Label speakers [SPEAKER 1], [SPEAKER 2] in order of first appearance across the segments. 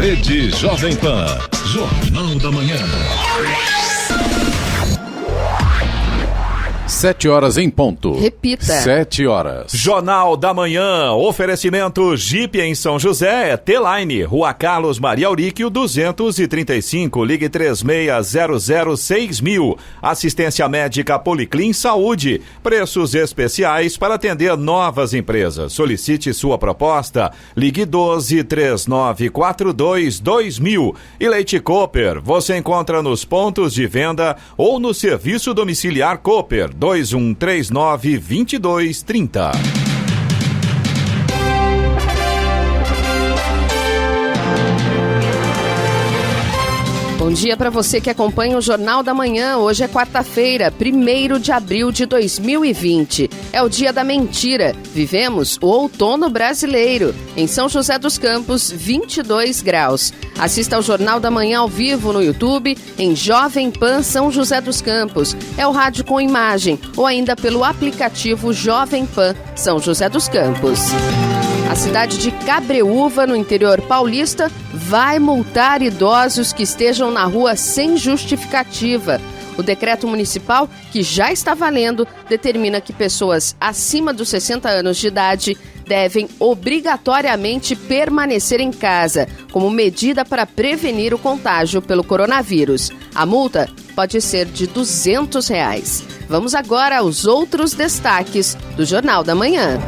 [SPEAKER 1] Rede Jovem Pan, Jornal da Manhã.
[SPEAKER 2] 7 horas em ponto.
[SPEAKER 3] Repita.
[SPEAKER 2] 7 horas.
[SPEAKER 4] Jornal da Manhã, oferecimento Jeep em São José, T-Line, Rua Carlos Maria Auríquio 235, ligue 36006000. Assistência médica Policlin Saúde, preços especiais para atender novas empresas. Solicite sua proposta, ligue 1239422000. E Leite Cooper, você encontra nos pontos de venda ou no serviço domiciliar Cooper, 2139-2230.
[SPEAKER 3] Bom dia para você que acompanha o Jornal da Manhã. Hoje é quarta-feira, 1º de abril de 2020. É o dia da mentira. Vivemos o outono brasileiro. Em São José dos Campos, 22 graus. Assista ao Jornal da Manhã ao vivo no YouTube, em Jovem Pan São José dos Campos. É o rádio com imagem, ou ainda pelo aplicativo Jovem Pan São José dos Campos. A cidade de Cabreúva, no interior paulista, vai multar idosos que estejam na rua sem justificativa. O decreto municipal, que já está valendo, determina que pessoas acima dos 60 anos de idade devem obrigatoriamente permanecer em casa, como medida para prevenir o contágio pelo coronavírus. A multa pode ser de R$200. Vamos agora aos outros destaques do Jornal da Manhã.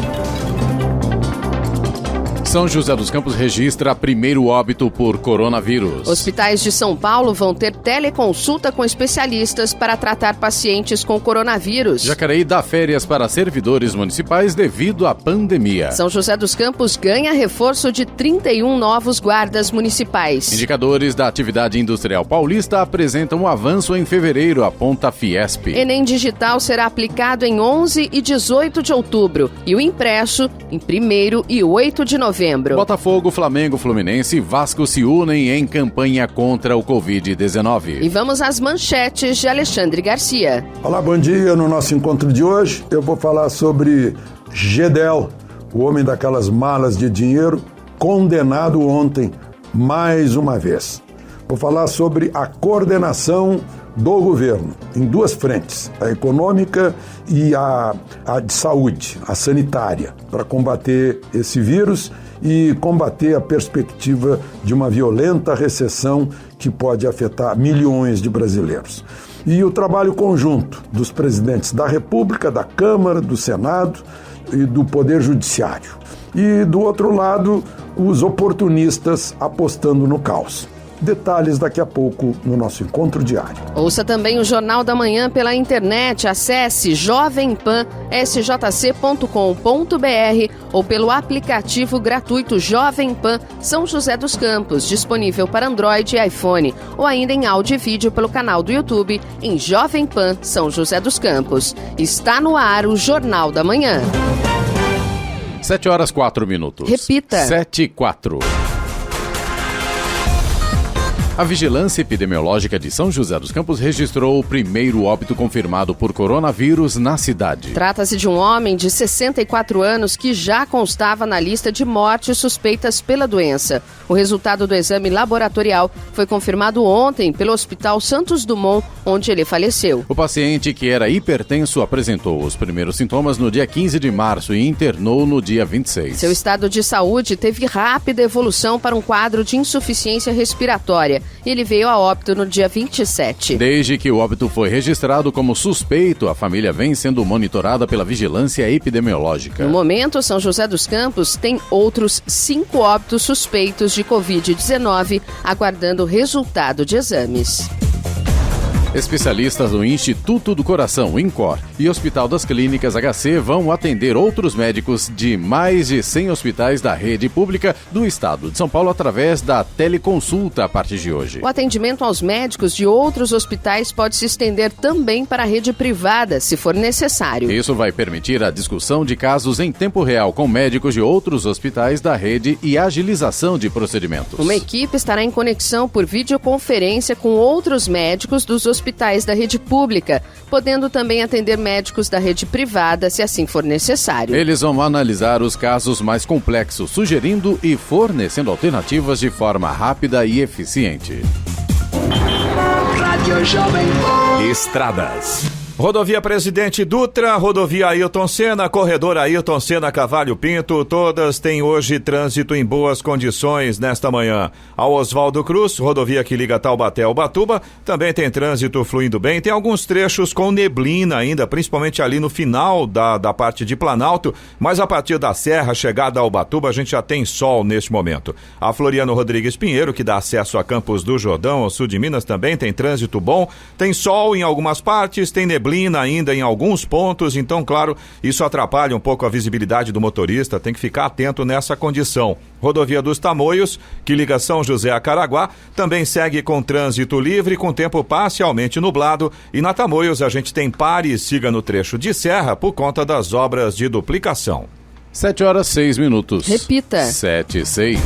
[SPEAKER 2] São José dos Campos registra primeiro óbito por coronavírus.
[SPEAKER 3] Hospitais de São Paulo vão ter teleconsulta com especialistas para tratar pacientes com coronavírus.
[SPEAKER 2] Jacareí dá férias para servidores municipais devido à pandemia.
[SPEAKER 3] São José dos Campos ganha reforço de 31 novos guardas municipais.
[SPEAKER 2] Indicadores da atividade industrial paulista apresentam um avanço em fevereiro, aponta a Fiesp.
[SPEAKER 3] Enem Digital será aplicado em 11 e 18 de outubro e o impresso em 1º e 8 de novembro.
[SPEAKER 2] Botafogo, Flamengo, Fluminense e Vasco se unem em campanha contra o Covid-19.
[SPEAKER 3] E vamos às manchetes de Alexandre Garcia.
[SPEAKER 5] Olá, bom dia. No nosso encontro de hoje, eu vou falar sobre Gedel, o homem daquelas malas de dinheiro, condenado ontem, mais uma vez. Vou falar sobre a coordenação do governo, em duas frentes, a econômica e a de saúde, a sanitária, para combater esse vírus e combater a perspectiva de uma violenta recessão que pode afetar milhões de brasileiros. E o trabalho conjunto dos presidentes da República, da Câmara, do Senado e do Poder Judiciário. E, do outro lado, os oportunistas apostando no caos. Detalhes daqui a pouco no nosso encontro diário.
[SPEAKER 3] Ouça também o Jornal da Manhã pela internet. Acesse jovempansjc.com.br ou pelo aplicativo gratuito Jovem Pan São José dos Campos, disponível para Android e iPhone, ou ainda em áudio e vídeo pelo canal do YouTube em Jovem Pan São José dos Campos. Está no ar o Jornal da Manhã.
[SPEAKER 2] 7 horas 4 minutos.
[SPEAKER 3] Repita.
[SPEAKER 2] 7:04. A Vigilância Epidemiológica de São José dos Campos registrou o primeiro óbito confirmado por coronavírus na cidade.
[SPEAKER 3] Trata-se de um homem de 64 anos que já constava na lista de mortes suspeitas pela doença. O resultado do exame laboratorial foi confirmado ontem pelo Hospital Santos Dumont, onde ele faleceu.
[SPEAKER 2] O paciente, que era hipertenso, apresentou os primeiros sintomas no dia 15 de março e internou no dia 26.
[SPEAKER 3] Seu estado de saúde teve rápida evolução para um quadro de insuficiência respiratória. Ele veio a óbito no dia 27.
[SPEAKER 2] Desde que o óbito foi registrado como suspeito, a família vem sendo monitorada pela Vigilância Epidemiológica.
[SPEAKER 3] No momento, São José dos Campos tem outros 5 óbitos suspeitos de Covid-19, aguardando o resultado de exames.
[SPEAKER 2] Especialistas do Instituto do Coração, INCOR, e Hospital das Clínicas HC vão atender outros médicos de mais de 100 hospitais da rede pública do estado de São Paulo através da teleconsulta a partir de hoje.
[SPEAKER 3] O atendimento aos médicos de outros hospitais pode se estender também para a rede privada, se for necessário.
[SPEAKER 2] Isso vai permitir a discussão de casos em tempo real com médicos de outros hospitais da rede e agilização de procedimentos.
[SPEAKER 3] Uma equipe estará em conexão por videoconferência com outros médicos dos hospitais hospitais da rede pública, podendo também atender médicos da rede privada, se assim for necessário.
[SPEAKER 2] Eles vão analisar os casos mais complexos, sugerindo e fornecendo alternativas de forma rápida e eficiente.
[SPEAKER 4] Estradas. Rodovia Presidente Dutra, rodovia Ailton Senna, corredor Ailton Senna Cavalho Pinto, todas têm hoje trânsito em boas condições nesta manhã. A Oswaldo Cruz, rodovia que liga Taubaté ao Ubatuba, também tem trânsito fluindo bem, tem alguns trechos com neblina ainda, principalmente ali no final da parte de Planalto, mas a partir da Serra, chegada ao Ubatuba, a gente já tem sol neste momento. A Floriano Rodrigues Pinheiro, que dá acesso a Campos do Jordão, ao sul de Minas, também tem trânsito bom, tem sol em algumas partes, tem neblina ainda em alguns pontos, então, claro, isso atrapalha um pouco a visibilidade do motorista, tem que ficar atento nessa condição. Rodovia dos Tamoios, que liga São José a Caraguá, também segue com trânsito livre, com tempo parcialmente nublado, e na Tamoios a gente tem pare e siga no trecho de serra por conta das obras de duplicação.
[SPEAKER 2] 7h06.
[SPEAKER 3] Repita.
[SPEAKER 2] 7h06.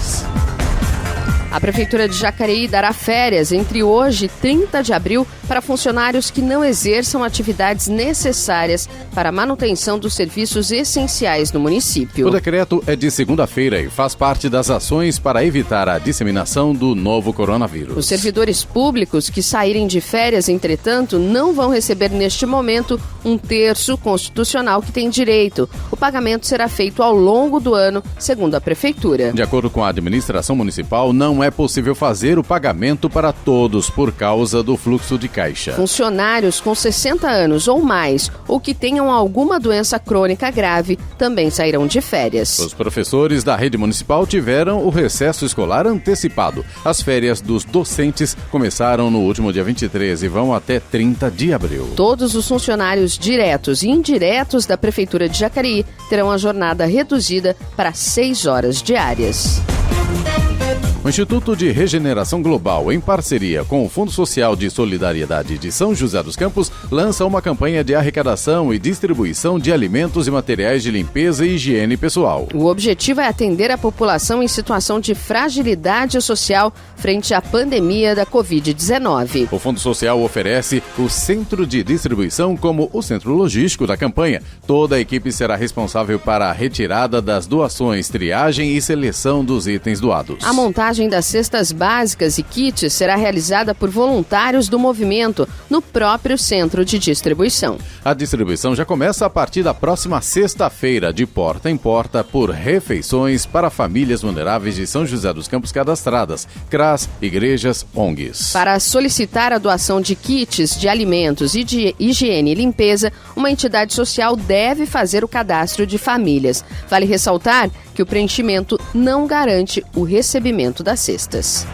[SPEAKER 3] A Prefeitura de Jacareí dará férias entre hoje e 30 de abril para funcionários que não exerçam atividades necessárias para a manutenção dos serviços essenciais no município.
[SPEAKER 2] O decreto é de segunda-feira e faz parte das ações para evitar a disseminação do novo coronavírus.
[SPEAKER 3] Os servidores públicos que saírem de férias, entretanto, não vão receber neste momento um terço constitucional que tem direito. O pagamento será feito ao longo do ano, segundo a Prefeitura.
[SPEAKER 2] De acordo com a administração municipal, não é possível fazer o pagamento para todos por causa do fluxo de caixa.
[SPEAKER 3] Funcionários com 60 anos ou mais ou que tenham alguma doença crônica grave também sairão de férias.
[SPEAKER 2] Os professores da rede municipal tiveram o recesso escolar antecipado. As férias dos docentes começaram no último dia 23 e vão até 30 de abril.
[SPEAKER 3] Todos os funcionários diretos e indiretos da Prefeitura de Jacareí terão a jornada reduzida para 6 horas diárias.
[SPEAKER 2] O Instituto de Regeneração Global, em parceria com o Fundo Social de Solidariedade de São José dos Campos, lança uma campanha de arrecadação e distribuição de alimentos e materiais de limpeza e higiene pessoal.
[SPEAKER 3] O objetivo é atender a população em situação de fragilidade social frente à pandemia da Covid-19.
[SPEAKER 2] O Fundo Social oferece o centro de distribuição como o centro logístico da campanha. Toda a equipe será responsável para a retirada das doações, triagem e seleção dos itens doados.
[SPEAKER 3] A montagem das cestas básicas e kits será realizada por voluntários do movimento no próprio centro de distribuição.
[SPEAKER 2] A distribuição já começa a partir da próxima sexta-feira, de porta em porta, por refeições para famílias vulneráveis de São José dos Campos cadastradas, CRAS, igrejas, ONGs.
[SPEAKER 3] Para solicitar a doação de kits de alimentos e de higiene e limpeza, uma entidade social deve fazer o cadastro de famílias. Vale ressaltar que o preenchimento não garante o recebimento das cestas.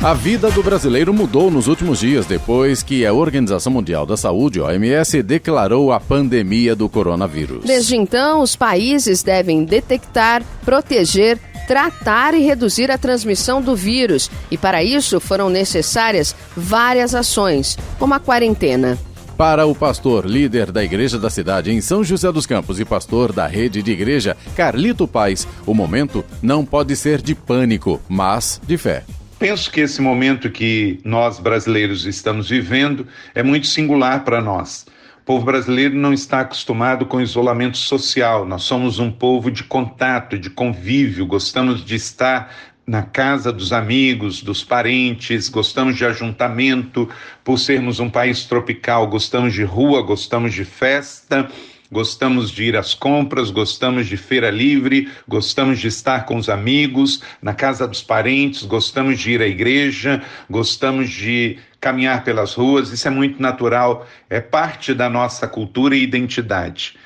[SPEAKER 2] A vida do brasileiro mudou nos últimos dias, depois que a Organização Mundial da Saúde, OMS, declarou a pandemia do coronavírus.
[SPEAKER 3] Desde então, os países devem detectar, proteger, tratar e reduzir a transmissão do vírus. E para isso foram necessárias várias ações, como a quarentena.
[SPEAKER 2] Para o pastor líder da igreja da cidade em São José dos Campos e pastor da rede de igreja, Carlito Paes, o momento não pode ser de pânico, mas de fé.
[SPEAKER 6] Penso que esse momento que nós brasileiros estamos vivendo é muito singular para nós. O povo brasileiro não está acostumado com isolamento social. Nós somos um povo de contato, de convívio, gostamos de estar na casa dos amigos, dos parentes, gostamos de ajuntamento, por sermos um país tropical, gostamos de rua, gostamos de festa, gostamos de ir às compras, gostamos de feira livre, gostamos de estar com os amigos, na casa dos parentes, gostamos de ir à igreja, gostamos de caminhar pelas ruas. Isso é muito natural, é parte da nossa cultura e identidade.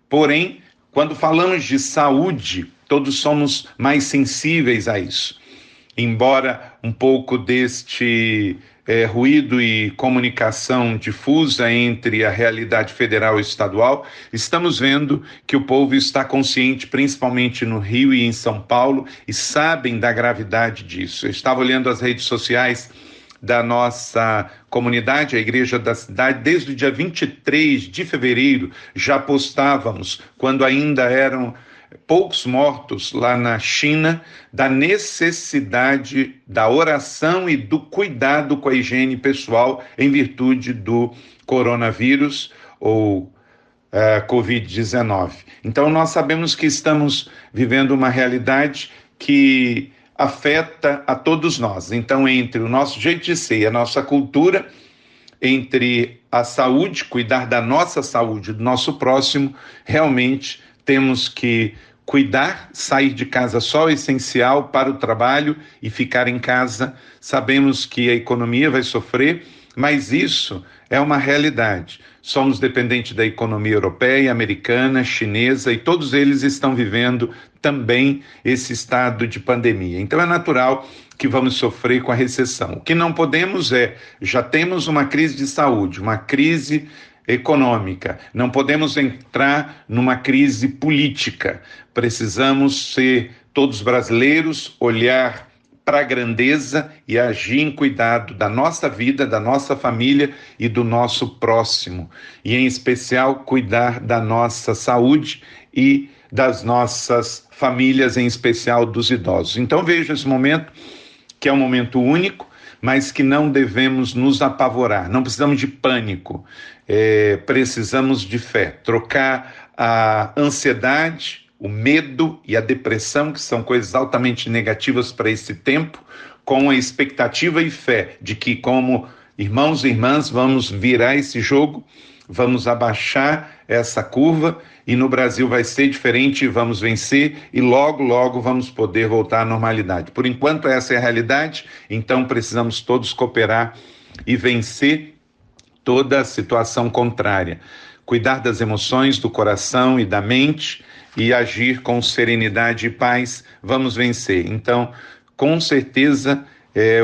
[SPEAKER 6] Porém, quando falamos de saúde, todos somos mais sensíveis a isso. Embora um pouco deste ruído e comunicação difusa entre a realidade federal e estadual, estamos vendo que o povo está consciente, principalmente no Rio e em São Paulo, e sabem da gravidade disso. Eu estava olhando as redes sociais da nossa comunidade, a Igreja da Cidade, desde o dia 23 de fevereiro já postávamos, quando ainda eram poucos mortos lá na China, da necessidade da oração e do cuidado com a higiene pessoal em virtude do coronavírus ou Covid-19. Então nós sabemos que estamos vivendo uma realidade que afeta a todos nós. Então, entre o nosso jeito de ser e a nossa cultura, entre a saúde, cuidar da nossa saúde, do nosso próximo, realmente temos que cuidar, sair de casa só o essencial para o trabalho e ficar em casa. Sabemos que a economia vai sofrer, mas isso é uma realidade. Somos dependentes da economia europeia, americana, chinesa, e todos eles estão vivendo também esse estado de pandemia. Então é natural que vamos sofrer com a recessão. O que não podemos já temos uma crise de saúde, uma crise econômica, não podemos entrar numa crise política. Precisamos ser todos brasileiros, olhar para a grandeza e agir em cuidado da nossa vida, da nossa família e do nosso próximo. E, em especial, cuidar da nossa saúde e das nossas famílias, em especial dos idosos. Então, vejo esse momento, que é um momento único, mas que não devemos nos apavorar. Não precisamos de pânico, precisamos de fé. Trocar a ansiedade, o medo e a depressão, que são coisas altamente negativas para esse tempo, com a expectativa e fé de que, como irmãos e irmãs, vamos virar esse jogo, vamos abaixar essa curva e no Brasil vai ser diferente, vamos vencer e logo, logo vamos poder voltar à normalidade. Por enquanto essa é a realidade, então precisamos todos cooperar e vencer toda a situação contrária. Cuidar das emoções, do coração e da mente e agir com serenidade e paz, vamos vencer. Então, com certeza,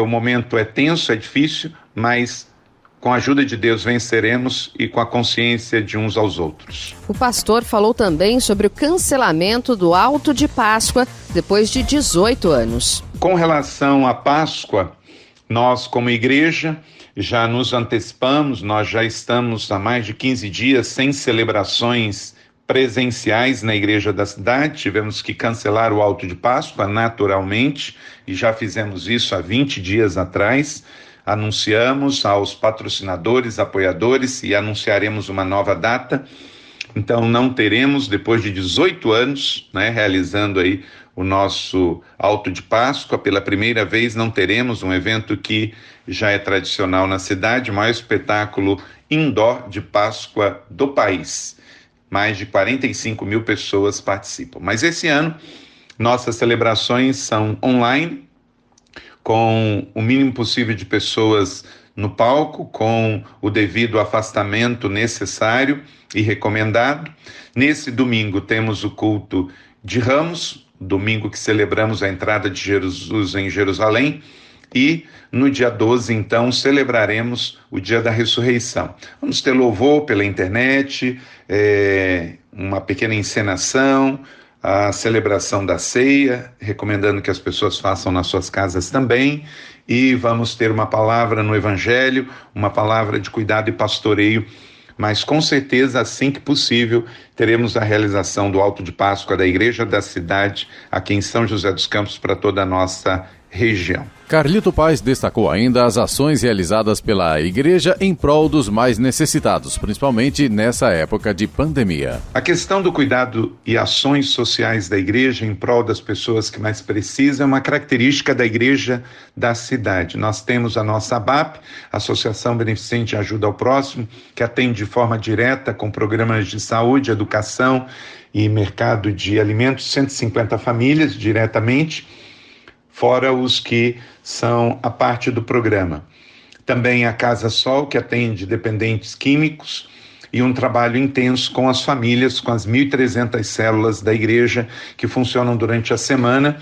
[SPEAKER 6] o momento é tenso, é difícil, mas com a ajuda de Deus venceremos e com a consciência de uns aos outros.
[SPEAKER 3] O pastor falou também sobre o cancelamento do Alto de Páscoa depois de 18 anos.
[SPEAKER 6] Com relação à Páscoa, nós como igreja já nos antecipamos, nós já estamos há mais de 15 dias sem celebrações presenciais na igreja da cidade, tivemos que cancelar o Alto de Páscoa naturalmente e já fizemos isso há 20 dias atrás. Anunciamos aos patrocinadores, apoiadores e anunciaremos uma nova data. Então não teremos, depois de 18 anos, realizando aí o nosso Alto de Páscoa, pela primeira vez não teremos um evento que já é tradicional na cidade, o maior espetáculo indoor de Páscoa do país. Mais de 45 mil pessoas participam. Mas esse ano, nossas celebrações são online, com o mínimo possível de pessoas no palco, com o devido afastamento necessário e recomendado. Nesse domingo temos o culto de Ramos, domingo que celebramos a entrada de Jesus em Jerusalém, e no dia 12, então, celebraremos o dia da ressurreição. Vamos ter louvor pela internet, uma pequena encenação, a celebração da ceia, recomendando que as pessoas façam nas suas casas também, e vamos ter uma palavra no Evangelho, uma palavra de cuidado e pastoreio, mas com certeza, assim que possível, teremos a realização do Alto de Páscoa da Igreja da Cidade, aqui em São José dos Campos, para toda a nossa região.
[SPEAKER 2] Carlito Paes destacou ainda as ações realizadas pela igreja em prol dos mais necessitados, principalmente nessa época de pandemia.
[SPEAKER 6] A questão do cuidado e ações sociais da igreja em prol das pessoas que mais precisam é uma característica da igreja da cidade. Nós temos a nossa ABAP, Associação Beneficente de Ajuda ao Próximo, que atende de forma direta com programas de saúde, educação e mercado de alimentos, 150 famílias diretamente, fora os que são a parte do programa. Também a Casa Sol, que atende dependentes químicos, e um trabalho intenso com as famílias, com as 1.300 células da igreja que funcionam durante a semana.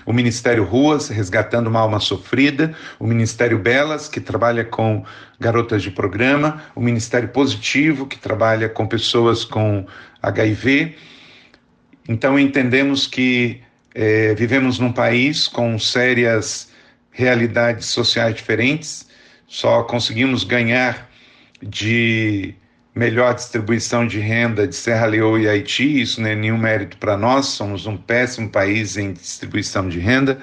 [SPEAKER 6] O Ministério Ruas, resgatando uma alma sofrida, o Ministério Belas, que trabalha com garotas de programa, o Ministério Positivo, que trabalha com pessoas com HIV. Então entendemos que vivemos num país com sérias realidades sociais diferentes, só conseguimos ganhar de melhor distribuição de renda de Serra Leoa e Haiti. Isso não é nenhum mérito para nós, somos um péssimo país em distribuição de renda,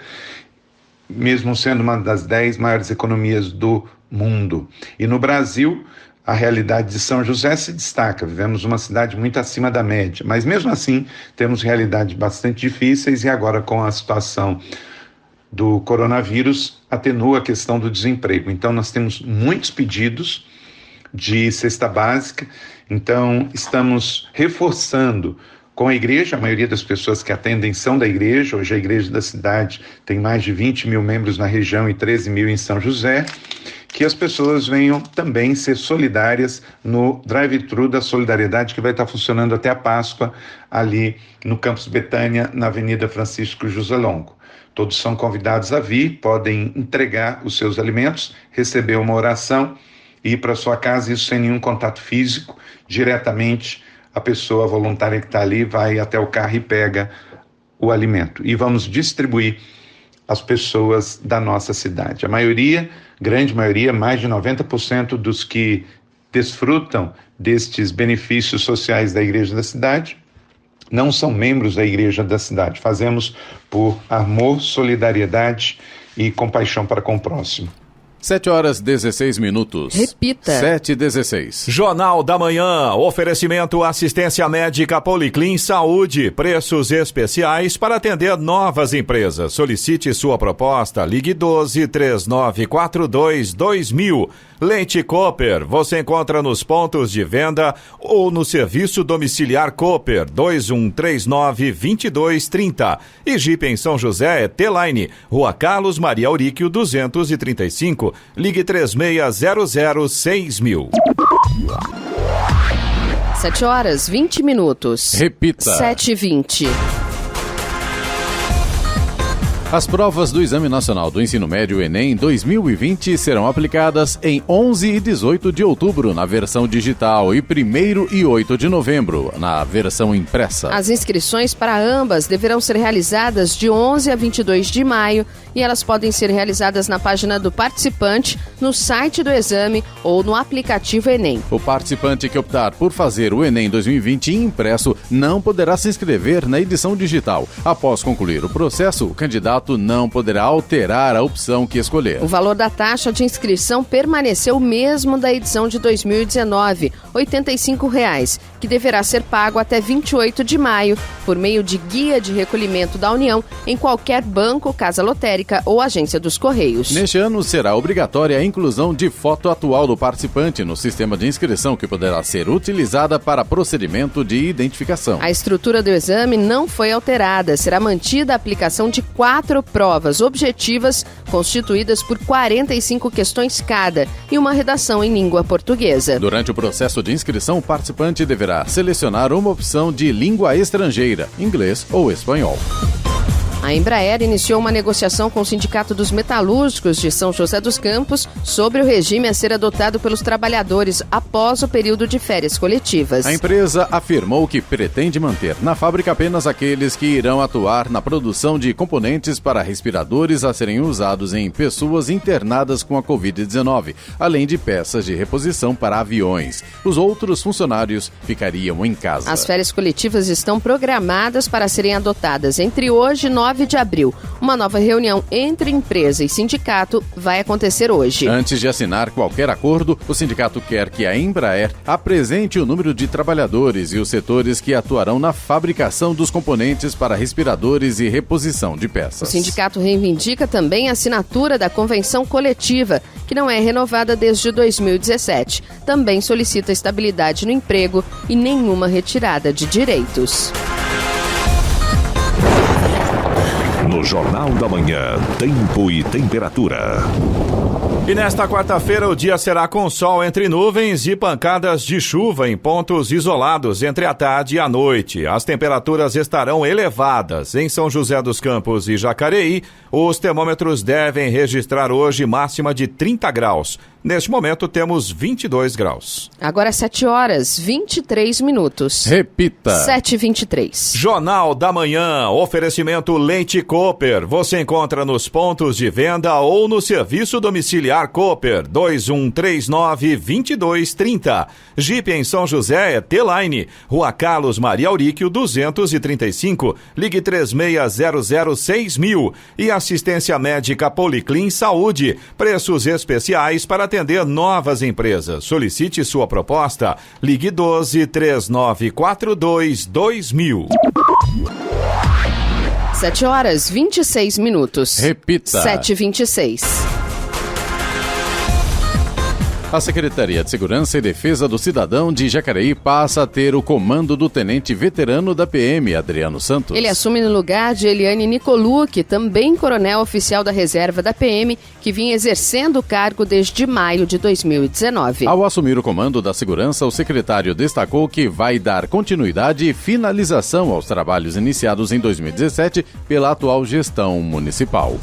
[SPEAKER 6] mesmo sendo uma das 10 maiores economias do mundo. E no Brasil, a realidade de São José se destaca, vivemos uma cidade muito acima da média, mas mesmo assim temos realidades bastante difíceis, e agora com a situação do coronavírus atenua a questão do desemprego. Então nós temos muitos pedidos de cesta básica, então estamos reforçando com a igreja. A maioria das pessoas que atendem são da igreja. Hoje a igreja da cidade tem mais de 20 mil membros na região e 13 mil em São José, que as pessoas venham também ser solidárias no drive-thru da solidariedade, que vai estar funcionando até a Páscoa, ali no Campus Betânia, na Avenida Francisco José Longo. Todos são convidados a vir, podem entregar os seus alimentos, receber uma oração e ir para sua casa, isso sem nenhum contato físico. Diretamente a pessoa voluntária que está ali vai até o carro e pega o alimento. E vamos distribuir às pessoas da nossa cidade. A maioria, grande maioria, mais de 90% dos que desfrutam destes benefícios sociais da igreja da cidade não são membros da igreja da cidade. Fazemos por amor, solidariedade e compaixão para com o próximo.
[SPEAKER 2] 7h16.
[SPEAKER 3] Repita.
[SPEAKER 2] 7h16.
[SPEAKER 4] Jornal da Manhã. Oferecimento assistência médica Policlin Saúde. Preços especiais para atender novas empresas. Solicite sua proposta. Ligue 12-3942-2000. Leite Cooper. Você encontra nos pontos de venda ou no serviço domiciliar Cooper 2139-2230. E Jeep em São José é T-Line. Rua Carlos Maria Auríquio 235. Ligue 36006000.
[SPEAKER 3] 7h20.
[SPEAKER 2] Repita.
[SPEAKER 3] 7h20.
[SPEAKER 2] As provas do Exame Nacional do Ensino Médio Enem 2020 serão aplicadas em 11 e 18 de outubro na versão digital e 1º e 8 de novembro na versão impressa.
[SPEAKER 3] As inscrições para ambas deverão ser realizadas de 11 a 22 de maio e elas podem ser realizadas na página do participante, no site do exame ou no aplicativo Enem.
[SPEAKER 2] O participante que optar por fazer o Enem 2020 impresso não poderá se inscrever na edição digital. Após concluir o processo, o candidato não poderá alterar a opção que escolher.
[SPEAKER 3] O valor da taxa de inscrição permaneceu o mesmo da edição de 2019, R$ 85,00, que deverá ser pago até 28 de maio, por meio de guia de recolhimento da União em qualquer banco, casa lotérica ou agência dos Correios.
[SPEAKER 2] Neste ano será obrigatória a inclusão de foto atual do participante no sistema de inscrição, que poderá ser utilizada para procedimento de identificação.
[SPEAKER 3] A estrutura do exame não foi alterada. Será mantida a aplicação de 4 provas objetivas, constituídas por 45 questões cada, e uma redação em língua portuguesa.
[SPEAKER 2] Durante o processo de inscrição, o participante deverá selecionar uma opção de língua estrangeira, inglês ou espanhol.
[SPEAKER 3] A Embraer iniciou uma negociação com o Sindicato dos Metalúrgicos de São José dos Campos sobre o regime a ser adotado pelos trabalhadores após o período de férias coletivas.
[SPEAKER 2] A empresa afirmou que pretende manter na fábrica apenas aqueles que irão atuar na produção de componentes para respiradores a serem usados em pessoas internadas com a Covid-19, além de peças de reposição para aviões. Os outros funcionários ficariam em casa.
[SPEAKER 3] As férias coletivas estão programadas para serem adotadas entre hoje e 9 de abril. Uma nova reunião entre empresa e sindicato vai acontecer hoje.
[SPEAKER 2] Antes de assinar qualquer acordo, o sindicato quer que a Embraer apresente o número de trabalhadores e os setores que atuarão na fabricação dos componentes para respiradores e reposição de peças.
[SPEAKER 3] O sindicato reivindica também a assinatura da convenção coletiva, que não é renovada desde 2017. Também solicita estabilidade no emprego e nenhuma retirada de direitos.
[SPEAKER 1] No Jornal da Manhã, tempo e temperatura.
[SPEAKER 4] E nesta quarta-feira o dia será com sol entre nuvens e pancadas de chuva em pontos isolados entre a tarde e a noite. As temperaturas estarão elevadas. Em São José dos Campos e Jacareí, os termômetros devem registrar hoje máxima de 30 graus. Neste momento temos 22 graus.
[SPEAKER 3] Agora 7h23.
[SPEAKER 2] Repita.
[SPEAKER 3] 7h23.
[SPEAKER 4] Jornal da Manhã, oferecimento Leite Cooper. Você encontra nos pontos de venda ou no serviço domiciliar Carcooper 2139-2230. Jeep em São José é T-Line, Rua Carlos Maria Auríquio 235, ligue 36006000. E assistência médica Policlin Saúde, preços especiais para atender novas empresas. Solicite sua proposta, ligue 12-3942-2000.
[SPEAKER 3] 7h26.
[SPEAKER 2] Repita.
[SPEAKER 3] 7h26.
[SPEAKER 2] A Secretaria de Segurança e Defesa do Cidadão de Jacareí passa a ter o comando do tenente veterano da PM, Adriano Santos.
[SPEAKER 3] Ele assume no lugar de Eliane Nicolucci, também coronel oficial da reserva da PM, que vinha exercendo o cargo desde maio de 2019.
[SPEAKER 2] Ao assumir o comando da segurança, o secretário destacou que vai dar continuidade e finalização aos trabalhos iniciados em 2017 pela atual gestão municipal.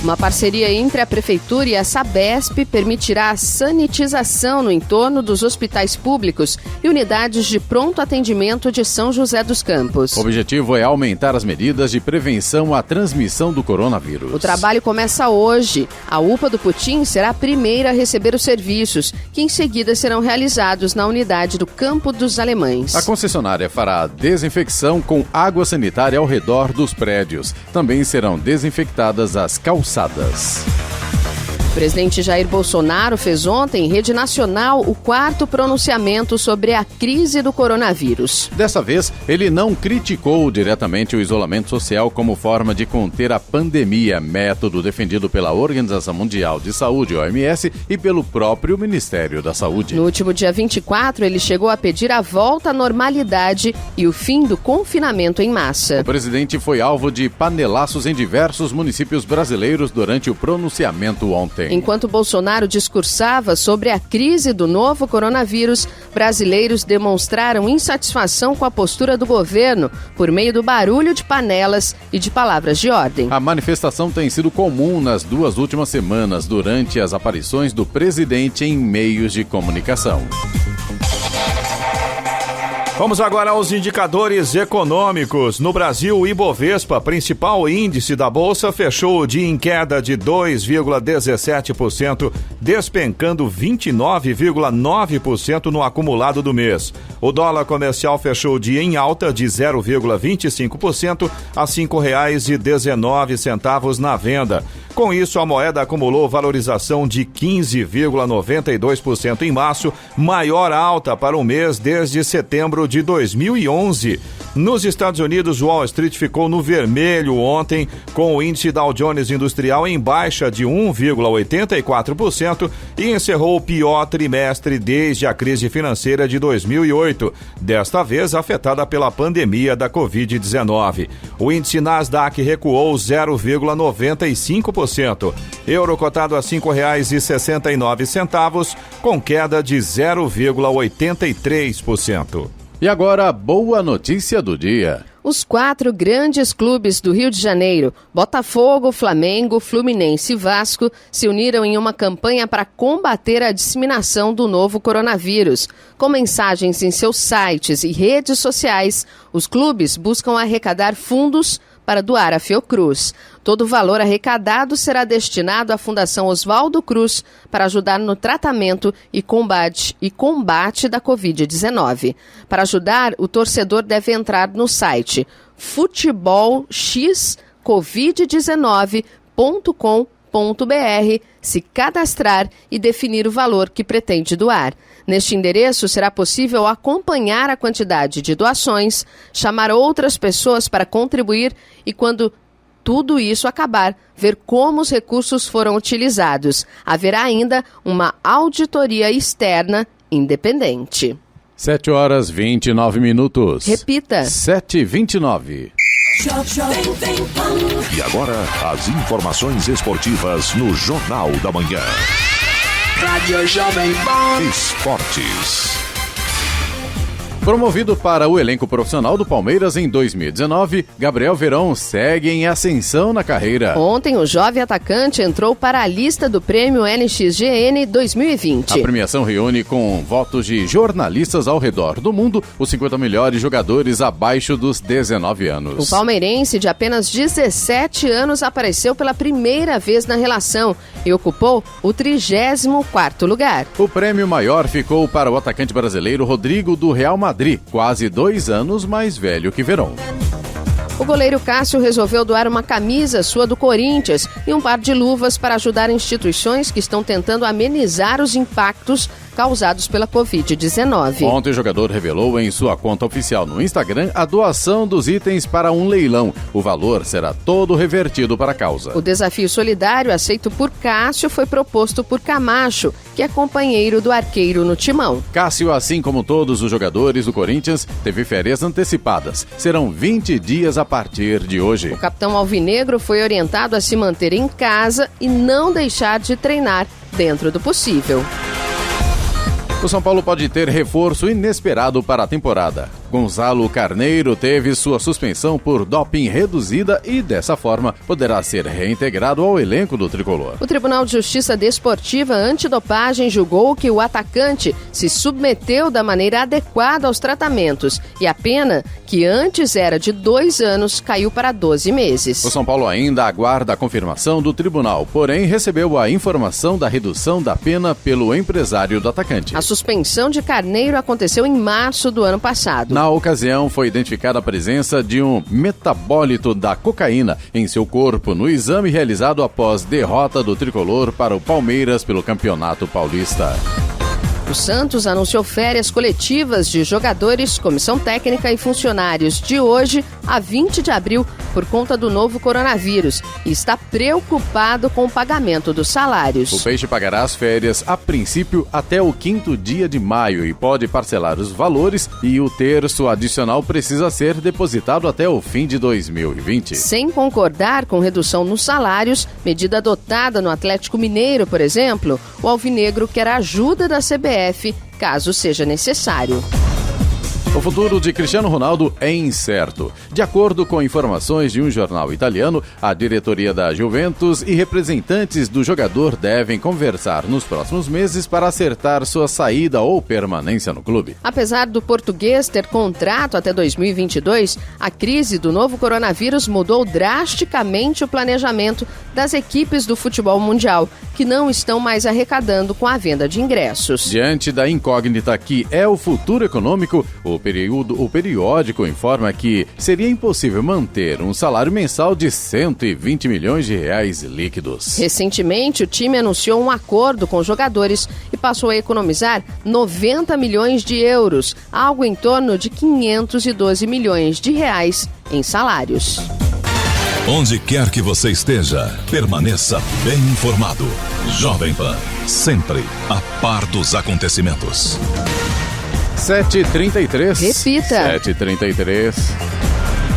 [SPEAKER 3] Uma parceria entre a Prefeitura e a Sabesp permitirá a sanitização no entorno dos hospitais públicos e unidades de pronto atendimento de São José dos Campos.
[SPEAKER 2] O objetivo é aumentar as medidas de prevenção à transmissão do coronavírus.
[SPEAKER 3] O trabalho começa hoje. A UPA do Putim será a primeira a receber os serviços, que em seguida serão realizados na unidade do Campo dos Alemães.
[SPEAKER 2] A concessionária fará desinfecção com água sanitária ao redor dos prédios. Também serão desinfectadas as calçadas. O
[SPEAKER 3] presidente Jair Bolsonaro fez ontem, em rede nacional, o 4º pronunciamento sobre a crise do coronavírus.
[SPEAKER 2] Dessa vez, ele não criticou diretamente o isolamento social como forma de conter a pandemia, método defendido pela Organização Mundial de Saúde, OMS, e pelo próprio Ministério da Saúde.
[SPEAKER 3] No último dia 24, ele chegou a pedir a volta à normalidade e o fim do confinamento em massa.
[SPEAKER 2] O presidente foi alvo de panelaços em diversos municípios brasileiros durante o pronunciamento ontem.
[SPEAKER 3] Enquanto Bolsonaro discursava sobre a crise do novo coronavírus, brasileiros demonstraram insatisfação com a postura do governo por meio do barulho de panelas e de palavras de ordem.
[SPEAKER 2] A manifestação tem sido comum nas 2 últimas semanas durante as aparições do presidente em meios de comunicação.
[SPEAKER 4] Vamos agora aos indicadores econômicos. No Brasil, o Ibovespa, principal índice da Bolsa, fechou o dia em queda de 2,17%, despencando 29,9% no acumulado do mês. O dólar comercial fechou o dia em alta de 0,25% a R$ 5,19 na venda. Com isso, a moeda acumulou valorização de 15,92% em março, maior alta para o mês desde setembro de 2011. Nos Estados Unidos, o Wall Street ficou no vermelho ontem, com o índice Dow Jones Industrial em baixa de 1,84% e encerrou o pior trimestre desde a crise financeira de 2008, desta vez afetada pela pandemia da Covid-19. O índice Nasdaq recuou 0,95%. Euro cotado a R$ 5,69, com queda de 0,83%.
[SPEAKER 2] E agora, a boa notícia do dia.
[SPEAKER 3] Os 4 grandes clubes do Rio de Janeiro, Botafogo, Flamengo, Fluminense e Vasco, se uniram em uma campanha para combater a disseminação do novo coronavírus. Com mensagens em seus sites e redes sociais, os clubes buscam arrecadar fundos para doar à Fiocruz. Todo o valor arrecadado será destinado à Fundação Oswaldo Cruz para ajudar no tratamento e combate da Covid-19. Para ajudar, o torcedor deve entrar no site futebolxcovid19.com.br, se cadastrar e definir o valor que pretende doar. Neste endereço será possível acompanhar a quantidade de doações, chamar outras pessoas para contribuir e, quando tudo isso acabar, ver como os recursos foram utilizados. Haverá ainda uma auditoria externa independente.
[SPEAKER 2] 7h29.
[SPEAKER 3] Repita.
[SPEAKER 2] 7h29.
[SPEAKER 1] E agora, as informações esportivas no Jornal da Manhã.
[SPEAKER 7] Rádio Jovem Pan.
[SPEAKER 1] Esportes.
[SPEAKER 2] Promovido para o elenco profissional do Palmeiras em 2019, Gabriel Veron segue em ascensão na carreira.
[SPEAKER 3] Ontem, o jovem atacante entrou para a lista do prêmio NXGN 2020.
[SPEAKER 2] A premiação reúne com votos de jornalistas ao redor do mundo os 50 melhores jogadores abaixo dos 19 anos.
[SPEAKER 3] O palmeirense de apenas 17 anos apareceu pela primeira vez na relação e ocupou o 34º lugar.
[SPEAKER 2] O prêmio maior ficou para o atacante brasileiro Rodrigo do Real Madrid, quase 2 anos mais velho que Veron.
[SPEAKER 3] O goleiro Cássio resolveu doar uma camisa sua do Corinthians e um par de luvas para ajudar instituições que estão tentando amenizar os impactos causados pela Covid-19.
[SPEAKER 2] Ontem o jogador revelou em sua conta oficial no Instagram a doação dos itens para um leilão. O valor será todo revertido para a causa.
[SPEAKER 3] O desafio solidário aceito por Cássio foi proposto por Camacho, que é companheiro do arqueiro no timão.
[SPEAKER 2] Cássio, assim como todos os jogadores do Corinthians, teve férias antecipadas. Serão 20 dias a partir de hoje.
[SPEAKER 3] O capitão alvinegro foi orientado a se manter em casa e não deixar de treinar dentro do possível.
[SPEAKER 2] O São Paulo pode ter reforço inesperado para a temporada. Gonzalo Carneiro teve sua suspensão por doping reduzida e, dessa forma, poderá ser reintegrado ao elenco do tricolor.
[SPEAKER 3] O Tribunal de Justiça Desportiva Antidopagem julgou que o atacante se submeteu da maneira adequada aos tratamentos e a pena, que antes era de 2 anos, caiu para 12 meses.
[SPEAKER 2] O São Paulo ainda aguarda a confirmação do tribunal, porém recebeu a informação da redução da pena pelo empresário do atacante.
[SPEAKER 3] A suspensão de Carneiro aconteceu em março do ano passado.
[SPEAKER 2] Na ocasião, foi identificada a presença de um metabólito da cocaína em seu corpo no exame realizado após derrota do tricolor para o Palmeiras pelo Campeonato Paulista.
[SPEAKER 3] O Santos anunciou férias coletivas de jogadores, comissão técnica e funcionários de hoje a 20 de abril por conta do novo coronavírus e está preocupado com o pagamento dos salários.
[SPEAKER 2] O Peixe pagará as férias, a princípio, até o 5º dia de maio e pode parcelar os valores e o terço adicional precisa ser depositado até o fim de 2020.
[SPEAKER 3] Sem concordar com redução nos salários, medida adotada no Atlético Mineiro, por exemplo, o alvinegro quer a ajuda da CBF caso seja necessário.
[SPEAKER 2] O futuro de Cristiano Ronaldo é incerto. De acordo com informações de um jornal italiano, a diretoria da Juventus e representantes do jogador devem conversar nos próximos meses para acertar sua saída ou permanência no clube.
[SPEAKER 3] Apesar do português ter contrato até 2022, a crise do novo coronavírus mudou drasticamente o planejamento das equipes do futebol mundial, que não estão mais arrecadando com a venda de ingressos.
[SPEAKER 2] Diante da incógnita que é o futuro econômico, o periódico informa que seria impossível manter um salário mensal de 120 milhões de reais líquidos.
[SPEAKER 3] Recentemente, o time anunciou um acordo com os jogadores e passou a economizar 90 milhões de euros, algo em torno de 512 milhões de reais em salários.
[SPEAKER 1] Onde quer que você esteja, permaneça bem informado. Jovem Pan, sempre a par dos acontecimentos.
[SPEAKER 2] 7h33.
[SPEAKER 3] Repita.
[SPEAKER 2] 7h33.